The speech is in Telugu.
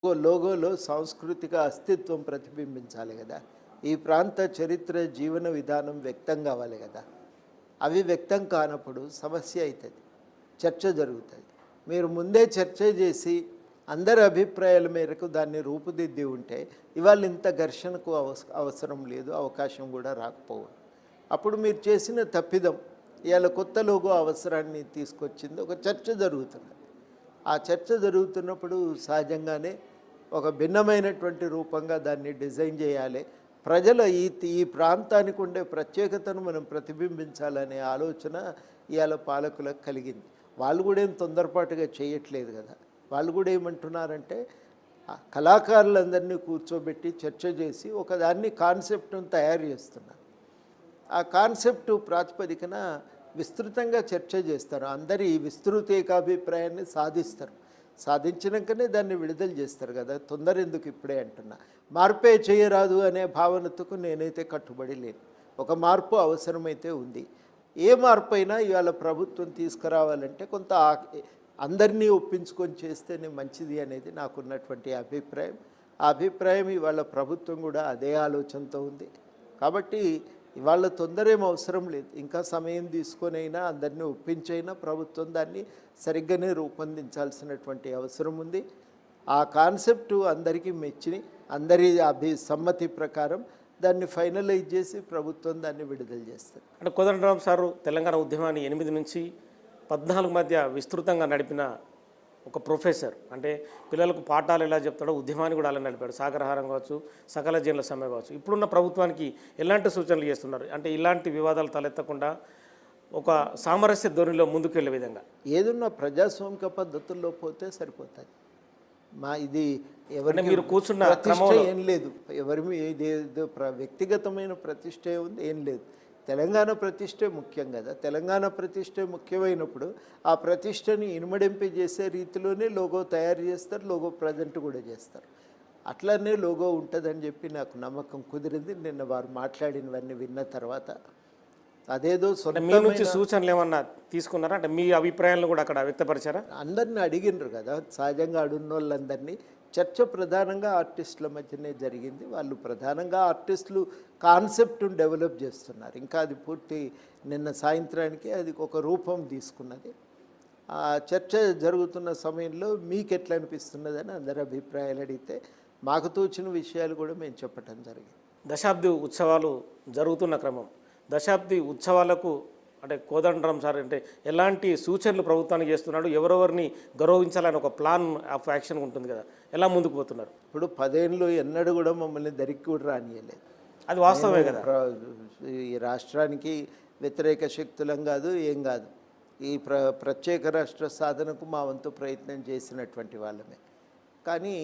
లోగోలో సాంస్కృతిక అస్తిత్వం ప్రతిబింబించాలి కదా. ఈ ప్రాంత చరిత్ర, జీవన విధానం వ్యక్తం కావాలి కదా. అవి వ్యక్తం కానప్పుడు సమస్య అవుతుంది, చర్చ జరుగుతుంది. మీరు ముందే చర్చ చేసి అందరి అభిప్రాయాల మేరకు దాన్ని రూపుదిద్ది ఉంటే ఇవాళ ఇంత ఘర్షణకు అవసరం లేదు, అవకాశం కూడా రాకపోవు. అప్పుడు మీరు చేసిన తప్పిదం ఇవాళ కొత్త లోగో అవసరాన్ని తీసుకొచ్చింది. ఒక చర్చ జరుగుతున్నది. ఆ చర్చ జరుగుతున్నప్పుడు సహజంగానే ఒక భిన్నమైనటువంటి రూపంగా దాన్ని డిజైన్ చేయాలి. ప్రజల ఈ ప్రాంతానికి ఉండే ప్రత్యేకతను మనం ప్రతిబింబించాలనే ఆలోచన ఇవాళ పాలకులకు కలిగింది. వాళ్ళు కూడా ఏం తొందరపాటుగా చేయట్లేదు కదా. వాళ్ళు కూడా ఏమంటున్నారంటే కళాకారులందరినీ కూర్చోబెట్టి చర్చ చేసి ఒకదాన్ని కాన్సెప్ట్ను తయారు చేస్తున్నారు. ఆ కాన్సెప్టు ప్రాతిపదికన విస్తృతంగా చర్చ చేస్తారు. అందరి ఈ విస్తృత ఏకాభిప్రాయాన్ని సాధిస్తారు. సాధించినాకనే దాన్ని విడుదల చేస్తారు కదా. తొందర ఎందుకు ఇప్పుడే అంటున్నా. మార్పే చేయరాదు అనే భావనకు నేనైతే కట్టుబడి లేను. ఒక మార్పు అవసరమైతే ఉంది. ఏ మార్పు అయినా ఇవాళ ప్రభుత్వం తీసుకురావాలంటే కొంత అందరినీ ఒప్పించుకొని చేస్తేనే మంచిది అనేది నాకున్నటువంటి అభిప్రాయం. ఆ అభిప్రాయం ఇవాళ ప్రభుత్వం కూడా అదే ఆలోచనతో ఉంది. కాబట్టి ఇవాళ తొందర ఏం అవసరం లేదు. ఇంకా సమయం తీసుకొనైనా అందరినీ ఒప్పించైనా ప్రభుత్వం దాన్ని సరిగ్గానే రూపొందించాల్సినటువంటి అవసరం ఉంది. ఆ కాన్సెప్టు అందరికీ మెచ్చి అందరి సమ్మతి ప్రకారం దాన్ని ఫైనలైజ్ చేసి ప్రభుత్వం దాన్ని విడుదల చేస్తారు. అంటే కోదండరాం సారు తెలంగాణ ఉద్యమాన్ని 8 నుంచి 14 మధ్య విస్తృతంగా నడిపిన ఒక ప్రొఫెసర్. అంటే పిల్లలకు పాఠాలు ఎలా చెప్తాడో ఉద్యమాన్ని కూడా అలా నడిపాడు. సాగరహారం కావచ్చు, సకల జనుల సమ్మె కావచ్చు. ఇప్పుడున్న ప్రభుత్వానికి ఎలాంటి సూచనలు చేస్తున్నారు? అంటే ఇలాంటి వివాదాలు తలెత్తకుండా ఒక సామరస్య ధోరణిలో ముందుకు వెళ్ళే విధంగా ఏదున్నా ప్రజాస్వామిక పద్ధతుల్లో పోతే సరిపోతాయి. ఇది ఎవరి మీరు కూర్చున్న ప్రతిష్ట ఏం లేదు, ఎవరి వ్యక్తిగతమైన ప్రతిష్ట ఉంది ఏం లేదు. తెలంగాణ ప్రతిష్టే ముఖ్యం కదా. తెలంగాణ ప్రతిష్టే ముఖ్యమైనప్పుడు ఆ ప్రతిష్టని ఇనుమడింపి చేసే రీతిలోనే లోగో తయారు చేస్తారు, లోగో ప్రజెంట్ కూడా చేస్తారు. అట్లనే లోగో ఉంటుందని చెప్పి నాకు నమ్మకం కుదిరింది నిన్న వారు మాట్లాడినవన్నీ విన్న తర్వాత. అదేదో మీ నుంచి సూచనలు ఏమన్నా తీసుకున్నారా? అంటే మీ అభిప్రాయాలను కూడా అక్కడ వ్యక్తపరిచారా? అందరిని అడిగినారు కదా. సహజంగా అడున్న వాళ్ళందరినీ చర్చ ప్రధానంగా ఆర్టిస్టుల మధ్యనే జరిగింది. వాళ్ళు ప్రధానంగా ఆర్టిస్టులు కాన్సెప్ట్ను డెవలప్ చేస్తున్నారు. ఇంకా అది పూర్తి నిన్న సాయంత్రానికి అది ఒక రూపం తీసుకున్నది. ఆ చర్చ జరుగుతున్న సమయంలో మీకు ఎట్లా అనిపిస్తున్నదని అందరి అభిప్రాయాలు అడిగితే మాకు తోచిన విషయాలు కూడా మేము చెప్పటం జరిగింది. దశాబ్ది ఉత్సవాలు జరుగుతున్న క్రమం, దశాబ్ది ఉత్సవాలకు అంటే కోదండరాం సార్ అంటే ఎలాంటి సూచనలు ప్రభుత్వానికి చేస్తున్నాడు? ఎవరెవరిని గౌరవించాలని ఒక ప్లాన్ ఆఫ్ యాక్షన్ ఉంటుంది కదా, ఎలా ముందుకు పోతున్నారు? ఇప్పుడు 10 ఏళ్ళు ఎన్నడూ కూడా మమ్మల్ని దరికి కూడా రానియలేదు. అది వాస్తవమే కదా. ఈ రాష్ట్రానికి వ్యతిరేక శక్తులం కాదు, ఏం కాదు. ఈ ప్రత్యేక రాష్ట్ర సాధనకు మా వంతు ప్రయత్నం చేసినటువంటి వాళ్ళమే. కానీ